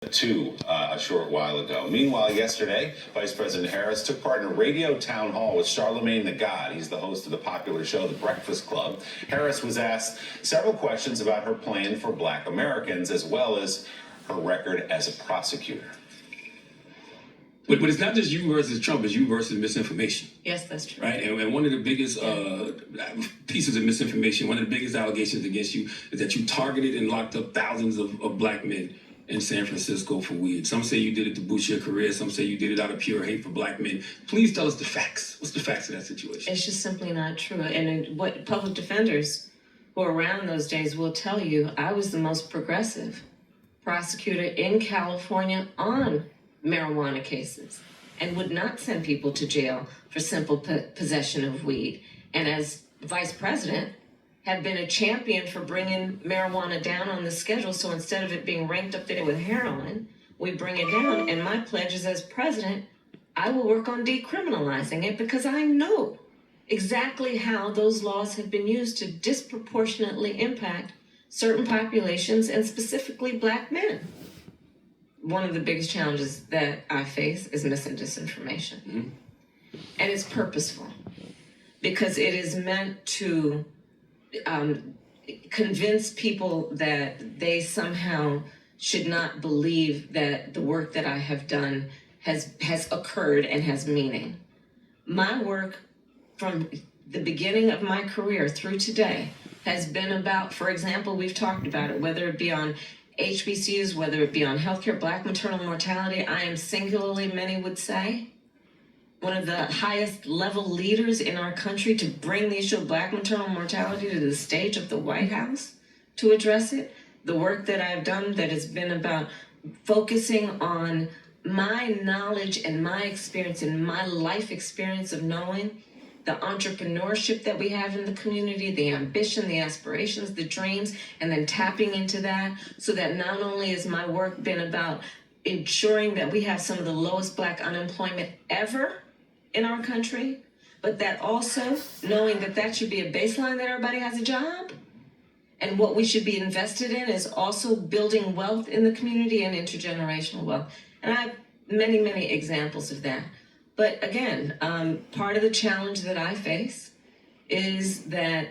A short while ago. Meanwhile, yesterday, Vice President Harris took part in a radio town hall with Charlemagne the God. He's the host of the popular show, The Breakfast Club. Harris was asked several questions about her plan for Black Americans, as well as her record as a prosecutor. But it's not just you versus Trump, it's you versus misinformation. Yes, that's true. Right? And one of the biggest pieces of misinformation, one of the biggest allegations against you is that you targeted and locked up thousands of Black men in San Francisco for weed. Some say you did it to boost your career. Some say you did it out of pure hate for Black men. Please tell us the facts. What's the facts of that situation? It's just simply not true. And what public defenders who were around those days will tell you, I was the most progressive prosecutor in California on marijuana cases and would not send people to jail for simple possession of weed. And as vice president, have been a champion for bringing marijuana down on the schedule. So instead of it being ranked up there with heroin, we bring it down. And my pledge is, as president, I will work on decriminalizing it, because I know exactly how those laws have been used to disproportionately impact certain populations, and specifically Black men. One of the biggest challenges that I face is mis and disinformation. Mm-hmm. And it's purposeful, because it is meant to convince people that they somehow should not believe that the work that I have done has occurred and has meaning. My work from the beginning of my career through today has been about, for example, we've talked about it, whether it be on HBCUs, whether it be on healthcare, Black maternal mortality. I am singularly, many would say, one of the highest level leaders in our country to bring the issue of Black maternal mortality to the stage of the White House to address it. The work that I've done that has been about focusing on my knowledge and my experience and my life experience of knowing the entrepreneurship that we have in the community, the ambition, the aspirations, the dreams, and then tapping into that, so that not only has my work been about ensuring that we have some of the lowest Black unemployment ever in our country, but that also knowing that that should be a baseline, that everybody has a job. And what we should be invested in is also building wealth in the community and intergenerational wealth. And I have many, many examples of that. But again, part of the challenge that I face is that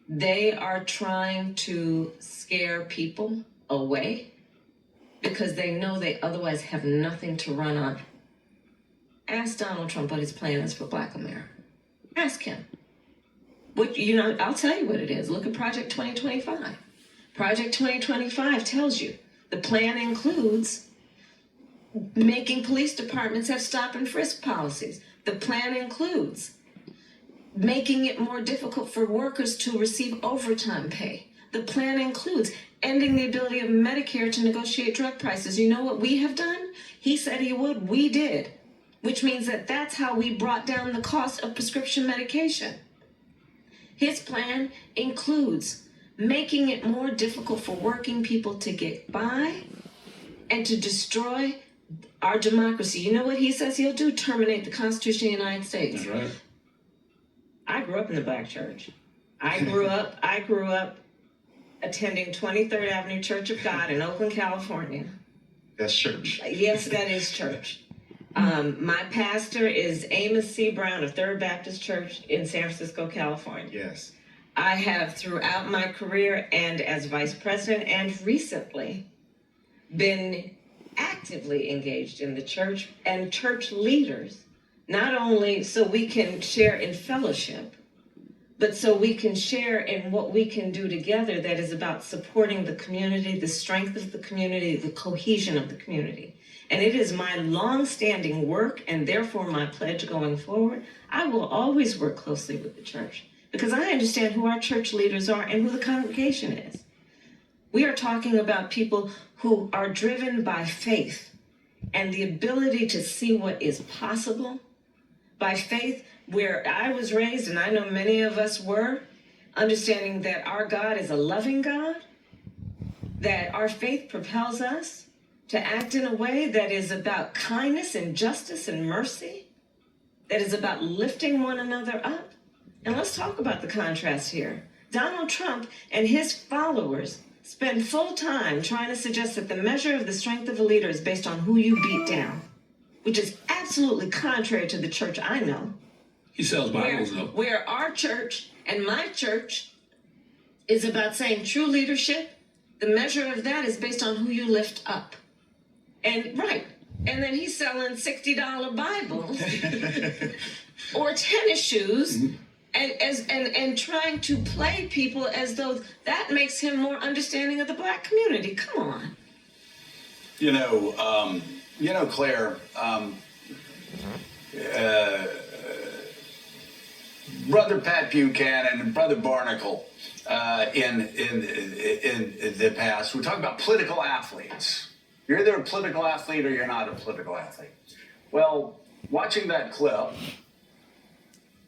they are trying to scare people away because they know they otherwise have nothing to run on. Ask Donald Trump what his plan is for Black America. Ask him. I'll tell you what it is. Look at Project 2025. Project 2025 tells you the plan includes making police departments have stop and frisk policies. The plan includes making it more difficult for workers to receive overtime pay. The plan includes ending the ability of Medicare to negotiate drug prices. You know what we have done? He said he would, we did. Which means that that's how we brought down the cost of prescription medication. His plan includes making it more difficult for working people to get by and to destroy our democracy. You know what he says he'll do? Terminate the Constitution of the United States. That's right. I grew up in the Black church. I grew up attending 23rd Avenue Church of God in Oakland, California. That's church. Yes, that is church. My pastor is Amos C. Brown of Third Baptist Church in San Francisco, California. Yes. I have throughout my career and as vice president and recently been actively engaged in the church and church leaders, not only so we can share in fellowship, but so we can share in what we can do together that is about supporting the community, the strength of the community, the cohesion of the community. And it is my long-standing work, and therefore my pledge going forward, I will always work closely with the church, because I understand who our church leaders are and who the congregation is. We are talking about people who are driven by faith and the ability to see what is possible. By faith, where I was raised, and I know many of us were, understanding that our God is a loving God, that our faith propels us to act in a way that is about kindness and justice and mercy, that is about lifting one another up. And let's talk about the contrast here. Donald Trump and his followers spend full time trying to suggest that the measure of the strength of a leader is based on who you beat down, which is absolutely contrary to the church I know. He sells Bibles, though. Where our church and my church is about saying true leadership, the measure of that is based on who you lift up. And right. And then he's selling $60 Bibles or tennis shoes and trying to play people as though that makes him more understanding of the black community. Come on. Claire, Brother Pat Buchanan and Brother Barnacle in the past, we're talking about political athletes. You're either a political athlete or you're not a political athlete. Well, watching that clip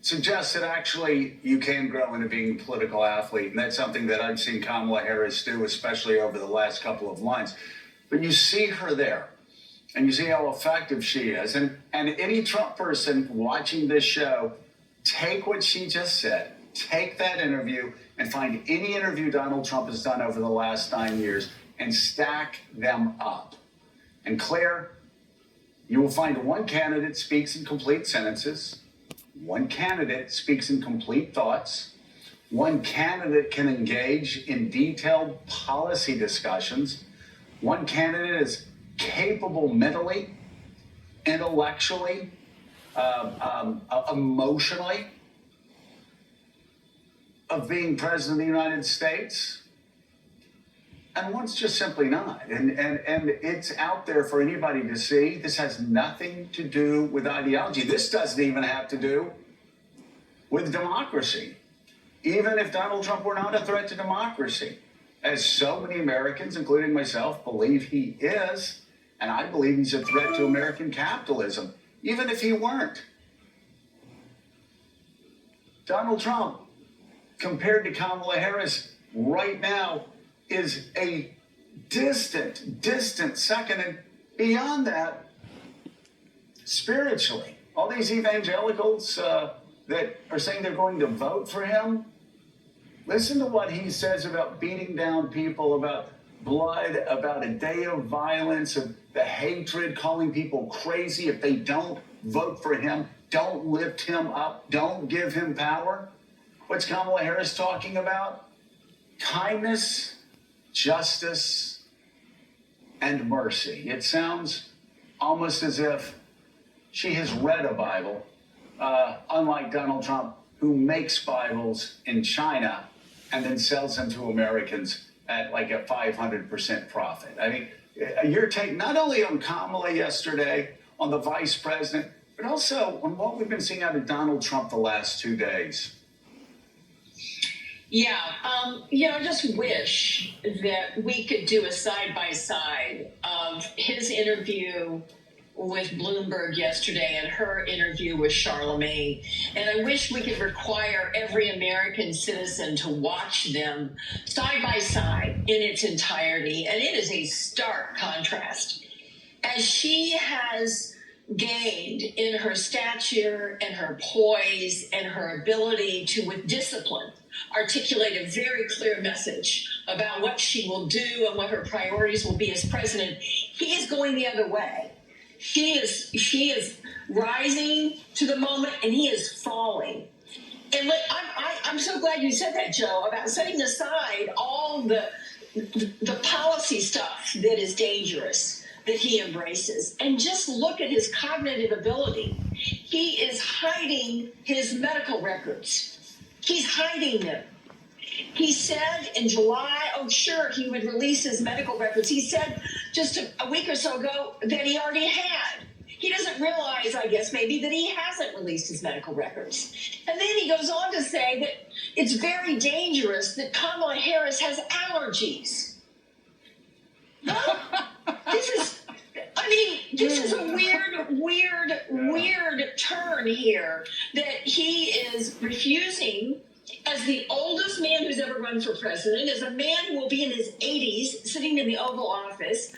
suggests that actually you can grow into being a political athlete, and that's something that I've seen Kamala Harris do, especially over the last couple of months. But you see her there, and you see how effective she is. And any Trump person watching this show, take what she just said, take that interview, and find any interview Donald Trump has done over the last 9 years, and stack them up. And Claire, you will find one candidate speaks in complete sentences. One candidate speaks in complete thoughts. One candidate can engage in detailed policy discussions. One candidate is capable mentally, intellectually, emotionally of being president of the United States. And one's just simply not. And it's out there for anybody to see. This has nothing to do with ideology. This doesn't even have to do with democracy. Even if Donald Trump were not a threat to democracy, as so many Americans, including myself, believe he is, and I believe he's a threat to American capitalism, even if he weren't. Donald Trump, compared to Kamala Harris right now, is a distant second. And beyond that, spiritually, all these evangelicals that are saying they're going to vote for him, listen to what he says about beating down people, about blood, about a day of violence, of the hatred, calling people crazy if they don't vote for him, don't lift him up, don't give him power. What's Kamala Harris talking about? Kindness, justice, and mercy. It sounds almost as if she has read a Bible, unlike Donald Trump, who makes Bibles in China and then sells them to Americans at like a 500% profit. I mean, your take not only on Kamala yesterday, on the vice president, but also on what we've been seeing out of Donald Trump the last 2 days. Yeah, I just wish that we could do a side-by-side of his interview with Bloomberg yesterday and her interview with Charlemagne. And I wish we could require every American citizen to watch them side by side in its entirety. And it is a stark contrast. As she has gained in her stature and her poise and her ability to, with discipline, articulate a very clear message about what she will do and what her priorities will be as president, he is going the other way. She is rising to the moment, and he is falling. And I'm so glad you said that, Joe, about setting aside all the policy stuff that is dangerous that he embraces, and just look at his cognitive ability. He is hiding his medical records. He's hiding them. He said in July, he would release his medical records. He said just a week or so ago that he already had. He doesn't realize, I guess, maybe that he hasn't released his medical records. And then he goes on to say that it's very dangerous that Kamala Harris has allergies. Huh? This is a weird turn here that he is refusing. As the oldest man who's ever run for president, as a man who will be in his 80s, sitting in the Oval Office,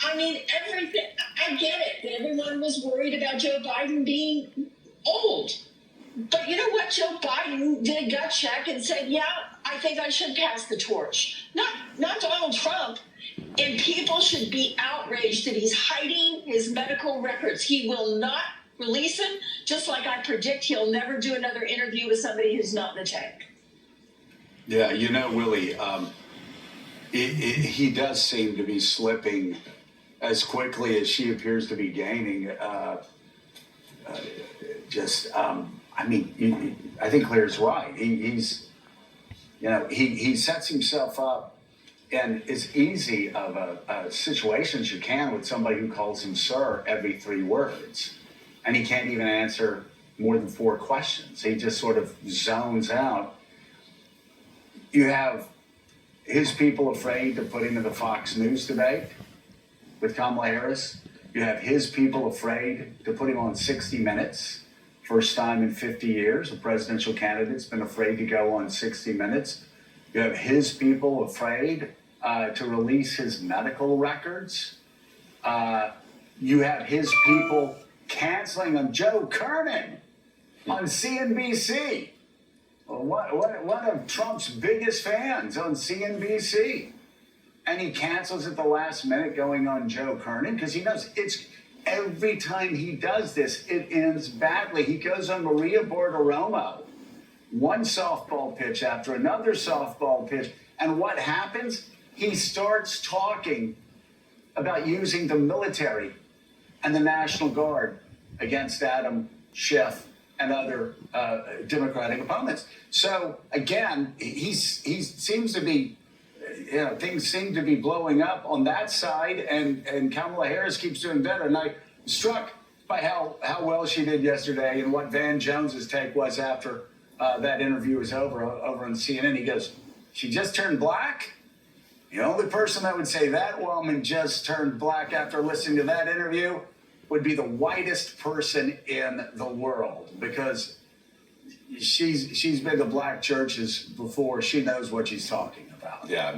everything. I get it that everyone was worried about Joe Biden being old. But you know what? Joe Biden did a gut check and said, yeah, I think I should pass the torch. Not Donald Trump. And people should be outraged that he's hiding his medical records. He will not release them, just like I predict he'll never do another interview with somebody who's not in the tank. Yeah, you know, Willie, he does seem to be slipping as quickly as she appears to be gaining. I think Claire's right. He sets himself up in as easy of a situation as you can with somebody who calls him sir every 3 words. And he can't even answer more than 4 questions. He just sort of zones out. You have his people afraid to put him in the Fox News debate with Kamala Harris. You have his people afraid to put him on 60 Minutes. First time in 50 years, a presidential candidate's been afraid to go on 60 Minutes. You have his people afraid to release his medical records. You have his people canceling on Joe Kernan on CNBC. One of Trump's biggest fans on CNBC. And he cancels at the last minute going on Joe Kernan because he knows every time he does this, it ends badly. He goes on Maria Bartiromo, one softball pitch after another softball pitch. And what happens? He starts talking about using the military and the National Guard against Adam Schiff and other Democratic opponents. So again, he seems to be, things seem to be blowing up on that side, and Kamala Harris keeps doing better. And I was struck by how well she did yesterday and what Van Jones's take was after that interview was over on CNN. He goes, "She just turned black?" The only person that would say that woman just turned black after listening to that interview would be the whitest person in the world, because she's been to black churches before. She knows what she's talking about. Yeah.